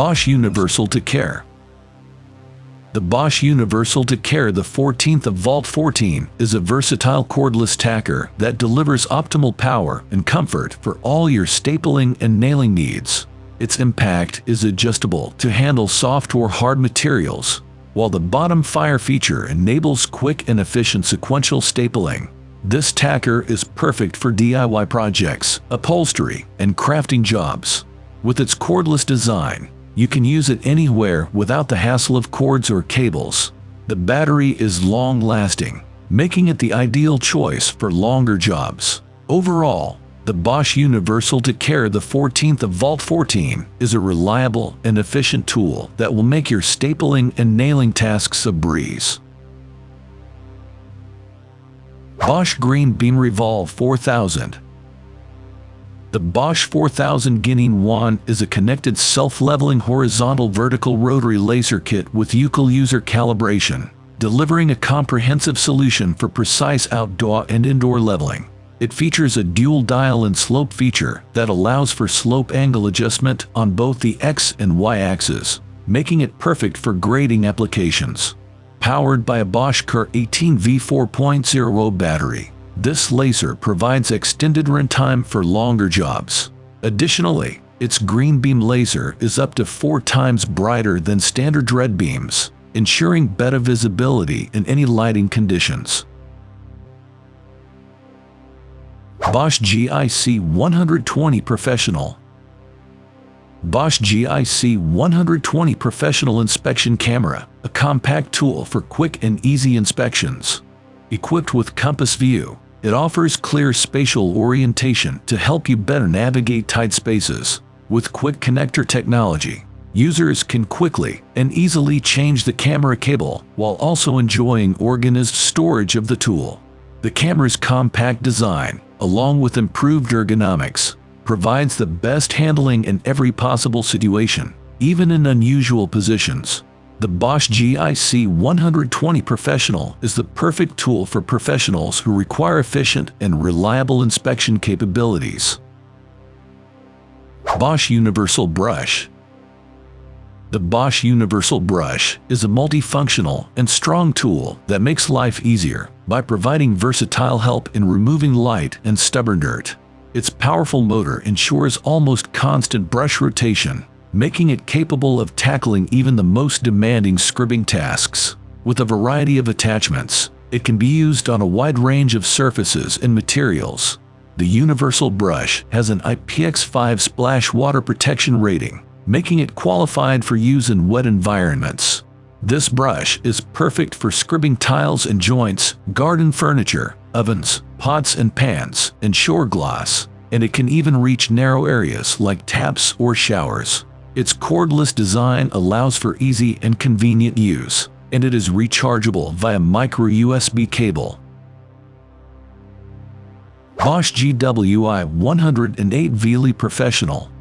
Bosch UniversalTacker. The Bosch UniversalTacker, the 14th of Vault 14, is a versatile cordless tacker that delivers optimal power and comfort for all your stapling and nailing needs. Its impact is adjustable to handle soft or hard materials, while the bottom fire feature enables quick and efficient sequential stapling. This tacker is perfect for DIY projects, upholstery, and crafting jobs. With its cordless design, you can use it anywhere without the hassle of cords or cables. The battery is long-lasting, making it the ideal choice for longer jobs. Overall, the Bosch UniversalTacker, the 14th of Vault 14, is a reliable and efficient tool that will make your stapling and nailing tasks a breeze. Bosch Green Beam Revolve 4000. The Bosch 4000 Guinea Wand is a connected self-leveling horizontal-vertical rotary laser kit with user calibration, delivering a comprehensive solution for precise outdoor and indoor leveling. It features a dual dial and slope feature that allows for slope angle adjustment on both the X and Y axes, making it perfect for grading applications. Powered by a Bosch GIC 18 V4.0 battery, this laser provides extended runtime for longer jobs. Additionally, its green beam laser is up to 4 times brighter than standard red beams, ensuring better visibility in any lighting conditions. Bosch GIC 120 Professional. Bosch GIC 120 Professional Inspection Camera, a compact tool for quick and easy inspections. Equipped with compass view, it offers clear spatial orientation to help you better navigate tight spaces. With quick connector technology, users can quickly and easily change the camera cable while also enjoying organized storage of the tool. The camera's compact design, along with improved ergonomics, provides the best handling in every possible situation, even in unusual positions. The Bosch GIC 120 Professional is the perfect tool for professionals who require efficient and reliable inspection capabilities. Bosch UniversalBrush. The Bosch UniversalBrush is a multifunctional and strong tool that makes life easier by providing versatile help in removing light and stubborn dirt. Its powerful motor ensures almost constant brush rotation, making it capable of tackling even the most demanding scribbing tasks. With a variety of attachments, it can be used on a wide range of surfaces and materials. The UniversalBrush has an IPX5 splash water protection rating, making it qualified for use in wet environments. This brush is perfect for scribbing tiles and joints, garden furniture, ovens, pots and pans, and shore glass, and it can even reach narrow areas like taps or showers. Its cordless design allows for easy and convenient use, and it is rechargeable via micro USB cable. Bosch GWI 108 Wheelie Professional.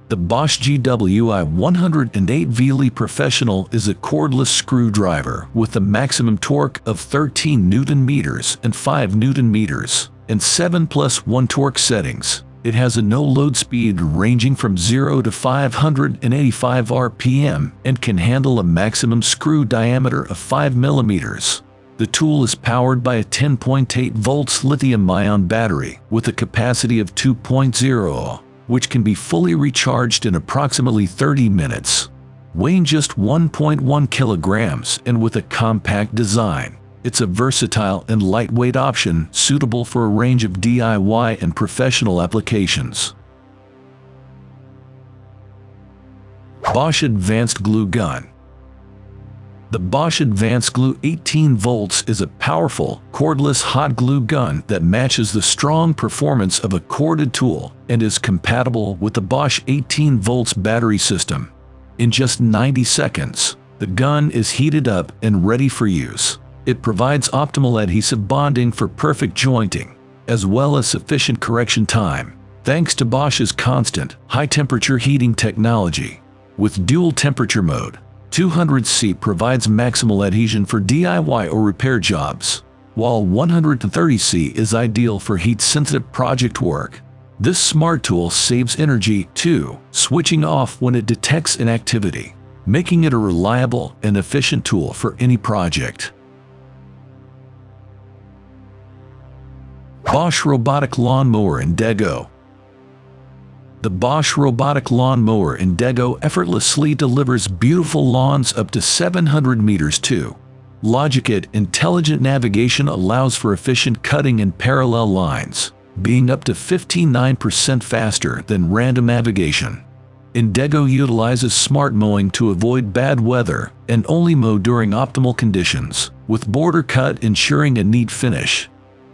The Bosch GWI 108 Wheelie Professional is a cordless screwdriver with a maximum torque of 13 Nm and 5 Nm and 7+1 torque settings. It has a no-load speed ranging from 0 to 585 RPM and can handle a maximum screw diameter of 5 mm. The tool is powered by a 10.8 volts lithium-ion battery with a capacity of 2.0, which can be fully recharged in approximately 30 minutes. Weighing just 1.1 kilograms and with a compact design, it's a versatile and lightweight option suitable for a range of DIY and professional applications. Bosch AdvancedGlue Gun. The Bosch AdvancedGlue 18 volts is a powerful, cordless hot glue gun that matches the strong performance of a corded tool and is compatible with the Bosch 18 volts battery system. In just 90 seconds, the gun is heated up and ready for use. It provides optimal adhesive bonding for perfect jointing, as well as sufficient correction time, thanks to Bosch's constant, high-temperature heating technology. With dual temperature mode, 200C provides maximal adhesion for DIY or repair jobs, while 130C is ideal for heat-sensitive project work. This smart tool saves energy, too, switching off when it detects inactivity, making it a reliable and efficient tool for any project. Bosch Robotic Lawnmower Indego. The Bosch Robotic Lawnmower Indego effortlessly delivers beautiful lawns up to 700 meters too. Logic intelligent navigation allows for efficient cutting in parallel lines, being up to 59% faster than random navigation. Indego utilizes smart mowing to avoid bad weather and only mow during optimal conditions, with border cut ensuring a neat finish.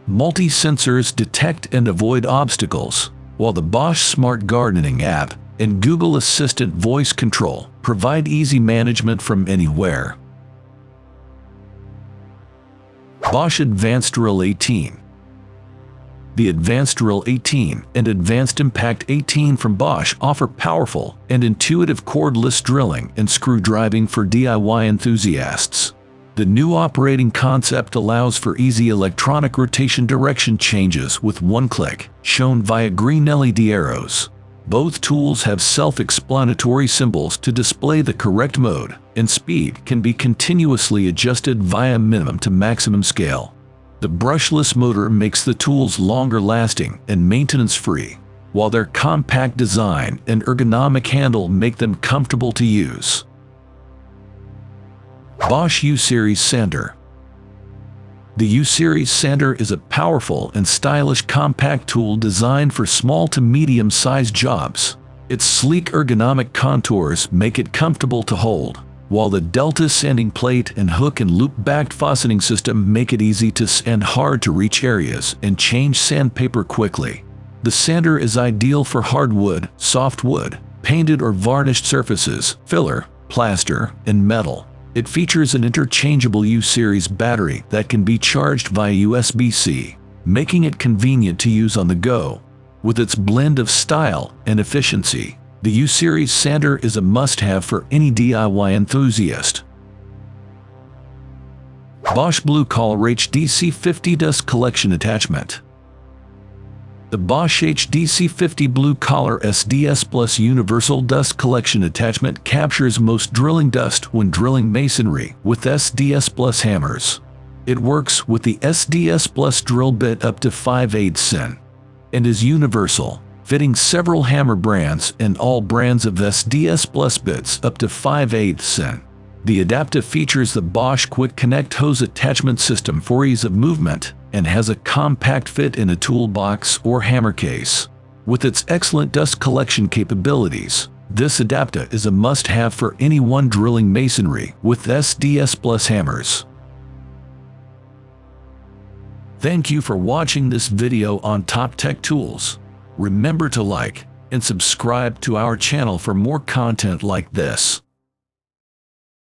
Multi-sensors detect and avoid obstacles, while the Bosch Smart Gardening app and Google Assistant voice control provide easy management from anywhere. Bosch AdvancedDrill 18. The AdvancedDrill 18 and Advanced Impact 18 from Bosch offer powerful and intuitive cordless drilling and screw driving for DIY enthusiasts. The new operating concept allows for easy electronic rotation direction changes with one click, shown via green LED arrows. Both tools have self-explanatory symbols to display the correct mode, and speed can be continuously adjusted via minimum to maximum scale. The brushless motor makes the tools longer lasting and maintenance-free, while their compact design and ergonomic handle make them comfortable to use. Bosch USeries Sander. The USeries Sander is a powerful and stylish compact tool designed for small to medium-sized jobs. Its sleek ergonomic contours make it comfortable to hold, while the Delta sanding plate and hook and loop-backed fastening system make it easy to sand hard-to-reach areas and change sandpaper quickly. The sander is ideal for hardwood, softwood, painted or varnished surfaces, filler, plaster, and metal. It features an interchangeable USeries battery that can be charged via USB-C, making it convenient to use on the go. With its blend of style and efficiency, the USeries sander is a must-have for any DIY enthusiast. Bosch BlueCollar HDC 50 Dust Collection Attachment. The Bosch HDC 50 BlueCollar SDS Plus Universal Dust Collection Attachment captures most drilling dust when drilling masonry with SDS Plus hammers. It works with the SDS Plus drill bit up to 5/8 in and is universal, fitting several hammer brands and all brands of SDS Plus bits up to 5/8 in. The adapter features the Bosch Quick Connect hose attachment system for ease of movement and has a compact fit in a toolbox or hammer case. With its excellent dust collection capabilities, this adapter is a must-have for anyone drilling masonry with SDS Plus hammers. Thank you for watching this video on Top Tech Tools. Remember to like and subscribe to our channel for more content like this.